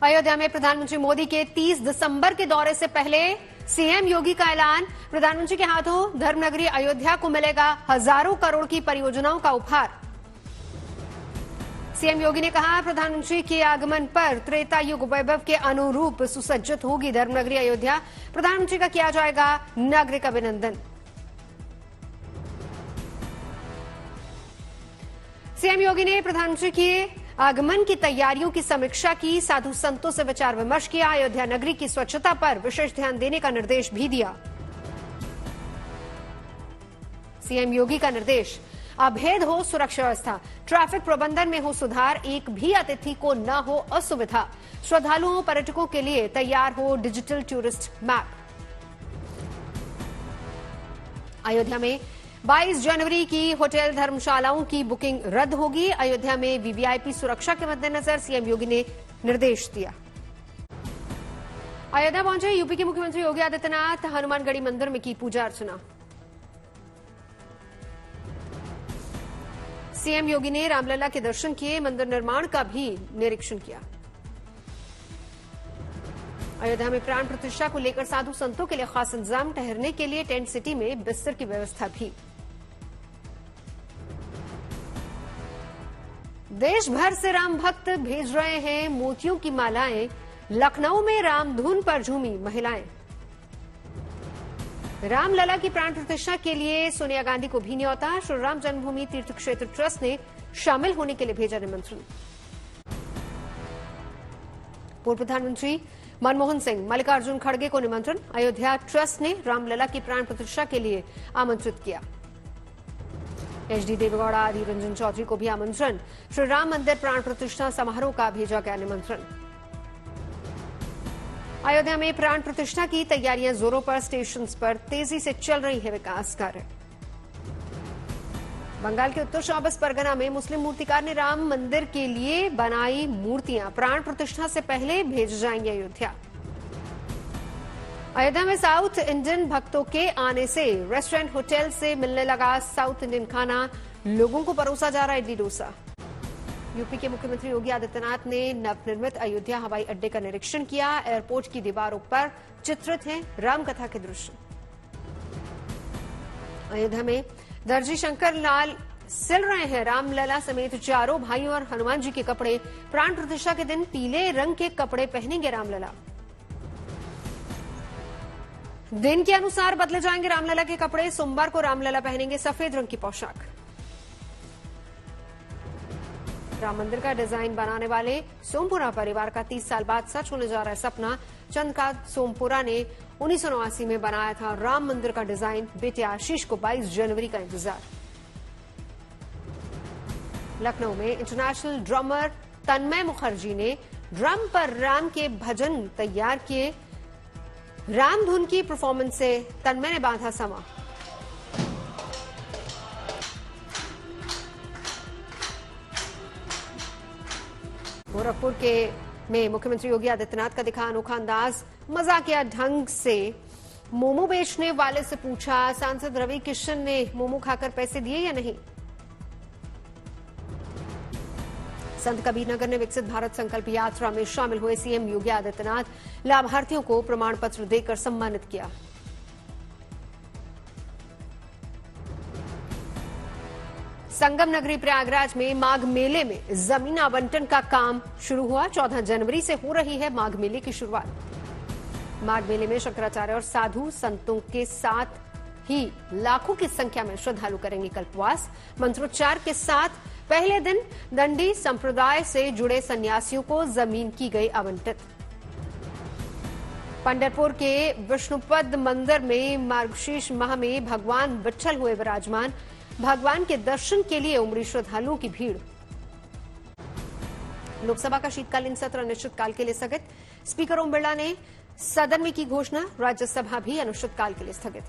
अयोध्या में प्रधानमंत्री मोदी के 30 दिसंबर के दौरे से पहले सीएम योगी का ऐलान। प्रधानमंत्री के हाथों धर्मनगरी अयोध्या को मिलेगा हजारों करोड़ की परियोजनाओं का उपहार। सीएम योगी ने कहा, प्रधानमंत्री के आगमन पर त्रेता युग वैभव के अनुरूप सुसज्जित होगी धर्मनगरी अयोध्या। प्रधानमंत्री का किया जाएगा नागरिक अभिनंदन। सीएम योगी ने प्रधानमंत्री के आगमन की तैयारियों की समीक्षा की, साधु संतों से विचार विमर्श किया, अयोध्या नगरी की स्वच्छता पर विशेष ध्यान देने का निर्देश भी दिया। सीएम योगी का निर्देश, अभेद हो सुरक्षा व्यवस्था, ट्रैफिक प्रबंधन में हो सुधार, एक भी अतिथि को न हो असुविधा, श्रद्धालुओं पर्यटकों के लिए तैयार हो डिजिटल टूरिस्ट मैप। अयोध्या में 22 जनवरी की होटल धर्मशालाओं की बुकिंग रद्द होगी। अयोध्या में वीवीआईपी सुरक्षा के मद्देनजर सीएम योगी ने निर्देश दिया। अयोध्या पहुंचे यूपी के मुख्यमंत्री योगी आदित्यनाथ, हनुमानगढ़ी मंदिर में की पूजा अर्चना। सीएम योगी ने रामलला के दर्शन किए, मंदिर निर्माण का भी निरीक्षण किया। अयोध्या में प्राण प्रतिष्ठा को लेकर साधु संतों के लिए खास इंतजाम, ठहरने के लिए टेंट सिटी में बिस्तर की व्यवस्था भी। देश भर से राम भक्त भेज रहे हैं मोतियों की मालाएं, लखनऊ में राम धुन पर झूमी महिलाएं। रामलला की प्राण प्रतिष्ठा के लिए सोनिया गांधी को भी न्यौता, श्री राम जन्मभूमि तीर्थ क्षेत्र ट्रस्ट ने शामिल होने के लिए भेजा निमंत्रण। पूर्व प्रधानमंत्री मनमोहन सिंह, मल्लिकार्जुन खड़गे को निमंत्रण, अयोध्या ट्रस्ट ने रामलला की प्राण प्रतिष्ठा के लिए आमंत्रित किया। एचडी देवेगौड़ा, आदि रंजन चौधरी को भी आमंत्रण, श्री राम मंदिर प्राण प्रतिष्ठा समारोह का भेजा गया निमंत्रण। अयोध्या में प्राण प्रतिष्ठा की तैयारियां जोरों पर, स्टेशन पर तेजी से चल रही है विकास कार्य। बंगाल के उत्तर 24 परगना में मुस्लिम मूर्तिकार ने राम मंदिर के लिए बनाई मूर्तियां प्राण प्रतिष्ठा से पहले भेज जाएंगे अयोध्या। अयोध्या में साउथ इंडियन भक्तों के आने से रेस्टोरेंट होटल से मिलने लगा साउथ इंडियन खाना, लोगों को परोसा जा रहा इडली डोसा। यूपी के मुख्यमंत्री योगी आदित्यनाथ ने नवनिर्मित अयोध्या हवाई अड्डे का निरीक्षण किया, एयरपोर्ट की दीवारों पर चित्रित हैं रामकथा के दृश्य। अयोध्या में दर्जी शंकर लाल सिल रहे हैं रामलला समेत चारों भाइयों और हनुमान जी के कपड़े। प्राण प्रतिष्ठा के दिन पीले रंग के कपड़े पहनेंगे रामलला। दिन के अनुसार बदले जाएंगे रामलला के कपड़े, सोमवार को रामलला पहनेंगे सफेद रंग की पोशाक। राम मंदिर का डिजाइन बनाने वाले सोमपुरा परिवार का 30 साल बाद सच होने जा रहा है सपना। चंद्रकांत सोमपुरा ने 1989 में बनाया था राम मंदिर का डिजाइन, बेटे आशीष को 22 जनवरी का इंतजार। लखनऊ में इंटरनेशनल ड्रमर तन्मय मुखर्जी ने ड्रम पर राम के भजन तैयार किए। राम धुन की परफॉर्मेंस से तन्मय ने बांधा समा। गोरखपुर में मुख्यमंत्री योगी आदित्यनाथ का दिखा अनोखा अंदाज, मजाकिया ढंग से मोमो बेचने वाले से पूछा, सांसद रवि किशन ने मोमो खाकर पैसे दिए या नहीं। संत कबीरनगर ने विकसित भारत संकल्प यात्रा में शामिल हुए सीएम योगी आदित्यनाथ, लाभार्थियों को प्रमाण पत्र देकर सम्मानित किया। संगम नगरी प्रयागराज में माघ मेले में जमीन आवंटन का काम शुरू हुआ। 14 जनवरी से हो रही है माघ मेले की शुरुआत। माघ मेले में शंकराचार्य और साधु संतों के साथ ही लाखों की संख्या में श्रद्धालु करेंगे कल्पवास। मंत्रोच्चार के साथ पहले दिन दंडी संप्रदाय से जुड़े सन्यासियों को जमीन की गई आवंटित। पंढरपुर के विष्णुपद मंदिर में मार्गशीर्ष माह में भगवान विट्ठल हुए विराजमान। भगवान के दर्शन के लिए उमड़ी श्रद्धालुओं की भीड़। लोकसभा का शीतकालीन सत्र अनिश्चितकाल के लिए स्थगित। स्पीकर ओम बिरला ने सदन में की घोषणा, राज्यसभा भी अनिश्चितकाल के लिए स्थगित।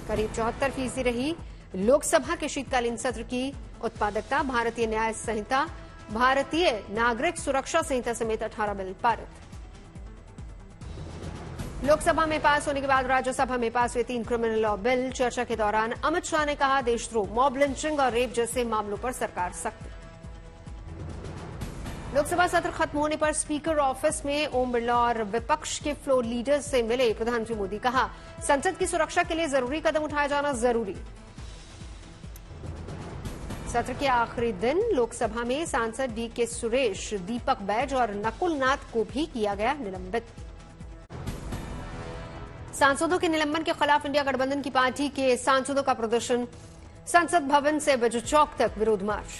करीब 74% रही लोकसभा के शीतकालीन सत्र की उत्पादकता। भारतीय न्याय संहिता, भारतीय नागरिक सुरक्षा संहिता समेत 18 बिल पारित। लोकसभा में पास होने के बाद राज्यसभा में पास हुए 3 क्रिमिनल लॉ बिल। चर्चा के दौरान अमित शाह ने कहा, देशद्रोह, मॉब लिंचिंग और रेप जैसे मामलों पर सरकार सख्त। लोकसभा सत्र खत्म होने पर स्पीकर ऑफिस में ओम बिरला और विपक्ष के फ्लोर लीडर्स से मिले प्रधानमंत्री मोदी। कहा, संसद की सुरक्षा के लिए जरूरी कदम उठाया जाना जरूरी। सत्र के आखिरी दिन लोकसभा में सांसद डीके सुरेश, दीपक बैज और नकुल नाथ को भी किया गया निलंबित। सांसदों के निलंबन के खिलाफ इंडिया गठबंधन की पार्टी के सांसदों का प्रदर्शन, संसद भवन से बिजू चौक तक विरोध मार्च।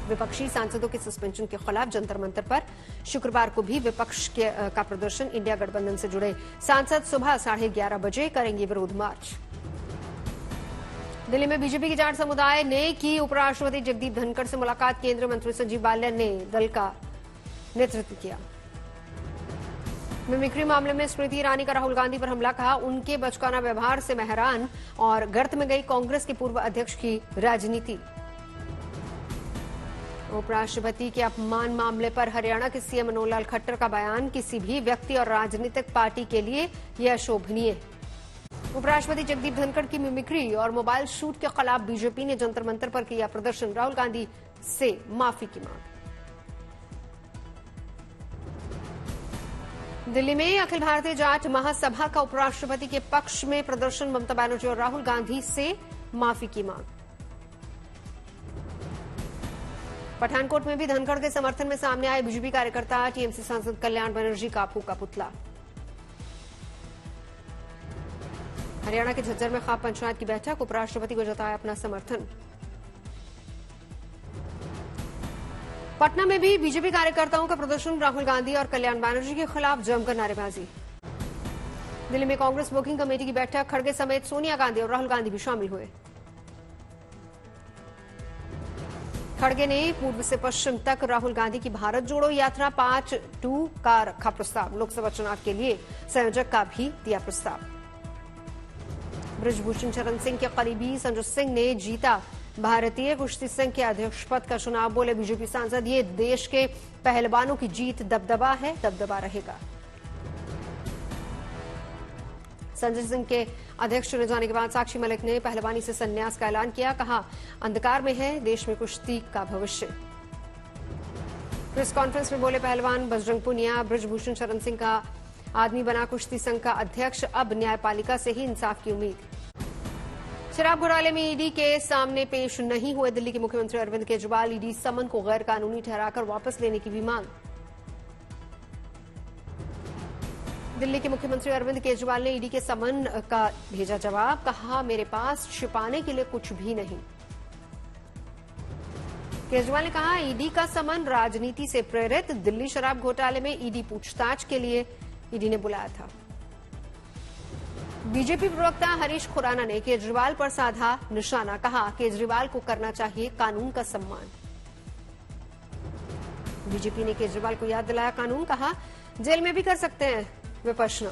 विपक्षी सांसदों के सस्पेंशन के खिलाफ जंतर मंतर पर शुक्रवार को भी विपक्ष का प्रदर्शन। इंडिया गठबंधन से जुड़े सांसद सुबह 11:30 बजे करेंगे विरोध मार्च। दिल्ली में बीजेपी के जाट समुदाय ने की उपराष्ट्रपति जगदीप धनखड़ से मुलाकात। केंद्रीय मंत्री संजीव बालियान ने दल का नेतृत्व किया। मिमिक्री मामले में स्मृति ईरानी का राहुल गांधी पर हमला। कहा, उनके बचकाना व्यवहार से मैं हैरान और गर्त में गई कांग्रेस के पूर्व अध्यक्ष की राजनीति। उपराष्ट्रपति के अपमान मामले पर हरियाणा के सीएम मनोहर लाल खट्टर का बयान, किसी भी व्यक्ति और राजनीतिक पार्टी के लिए यह अशोभनीय। उपराष्ट्रपति जगदीप धनखड़ की मिमिक्री और मोबाइल शूट के खिलाफ बीजेपी ने जंतर मंतर पर किया प्रदर्शन। राहुल गांधी से माफी की मांग। दिल्ली में अखिल भारतीय जाट महासभा का उपराष्ट्रपति के पक्ष में प्रदर्शन। ममता बनर्जी और राहुल गांधी से माफी की मांग। पठानकोट में भी धनखड़ के समर्थन में सामने आए बीजेपी कार्यकर्ता। टीएमसी सांसद कल्याण बनर्जी का फूका पुतला। हरियाणा के झज्जर में खाप पंचायत की बैठक, उपराष्ट्रपति को जताया अपना समर्थन। पटना में भी बीजेपी कार्यकर्ताओं का प्रदर्शन। राहुल गांधी और कल्याण बनर्जी के खिलाफ जमकर नारेबाजी। दिल्ली में कांग्रेस वर्किंग कमेटी की बैठक, खड़गे समेत सोनिया गांधी और राहुल गांधी भी शामिल हुए। खड़गे ने पूर्व से पश्चिम तक राहुल गांधी की भारत जोड़ो यात्रा 5-2 का रखा प्रस्ताव। लोकसभा चुनाव के लिए संयोजक का भी दिया प्रस्ताव। ब्रजभूषण शरण सिंह के करीबी संजय सिंह ने जीता भारतीय कुश्ती संघ के अध्यक्ष पद का चुनाव। बोले बीजेपी सांसद, ये देश के पहलवानों की जीत, दबदबा है, दबदबा रहेगा। संजय सिंह के अध्यक्ष चुने जाने के बाद साक्षी मलिक ने पहलवानी से संन्यास का ऐलान किया। कहा, अंधकार में है देश में कुश्ती का भविष्य। प्रेस कॉन्फ्रेंस में बोले पहलवान बजरंग पुनिया, ब्रजभूषण शरण सिंह का आदमी बना कुश्ती संघ का अध्यक्ष, अब न्यायपालिका से ही इंसाफ की उम्मीद। शराब घोटाले में ईडी के सामने पेश नहीं हुए दिल्ली के मुख्यमंत्री अरविंद केजरीवाल। ईडी समन को गैर कानूनी ठहराकर वापस लेने की भी मांग। दिल्ली के मुख्यमंत्री अरविंद केजरीवाल ने ईडी के समन का भेजा जवाब। कहा, मेरे पास छिपाने के लिए कुछ भी नहीं। केजरीवाल ने कहा, ईडी का समन राजनीति से प्रेरित। दिल्ली शराब घोटाले में ईडी पूछताछ के लिए ईडी ने बुलाया था। बीजेपी प्रवक्ता हरीश खुराना ने केजरीवाल पर साधा निशाना। कहा, केजरीवाल को करना चाहिए कानून का सम्मान। बीजेपी ने केजरीवाल को याद दिलाया कानून। कहा, जेल में भी कर सकते हैं विपश्यना।